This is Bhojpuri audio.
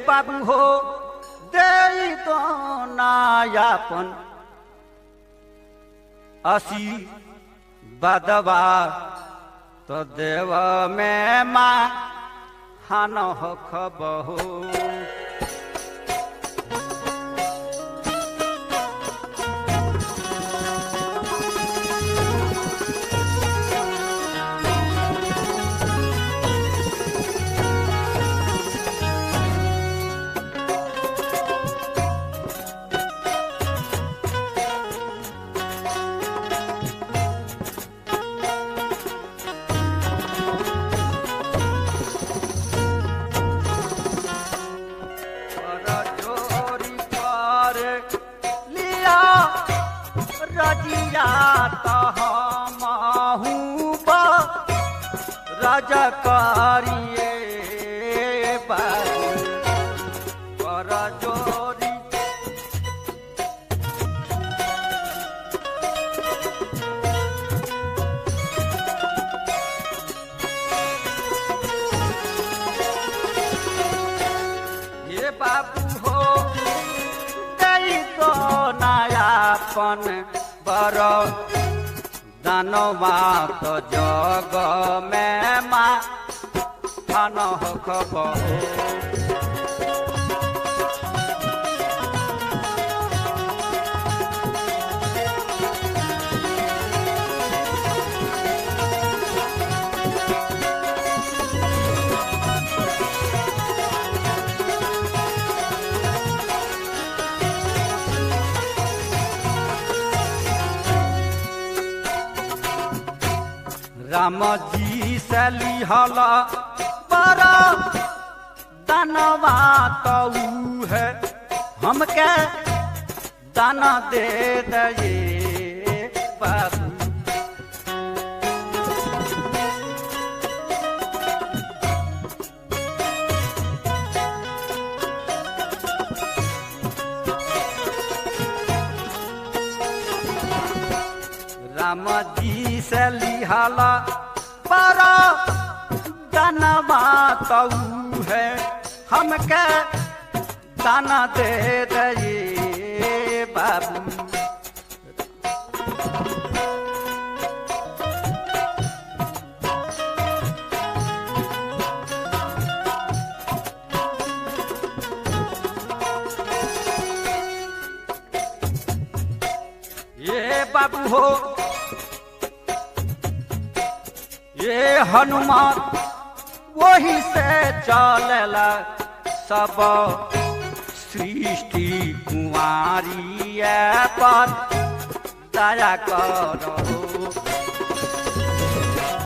बाबू हो दे तो नायापन असी बदवा तो देव में माँ हन हो खबहू राजा कारिए बाबू पर जोरी ये बाबू हो गई तो नयापन बर दानवा तो जग में माँ हन हो खबहू राम जी से लिहल बड़ा दानवा तो है हमके दाना दे दे बाबू राम जी से लिहाला पारा दानवा तो है हमके दाना दे दे बाबू ये बाबू हो ये हनुमान वही से चलेला सब सृष्टि कुंवारी पर दया करो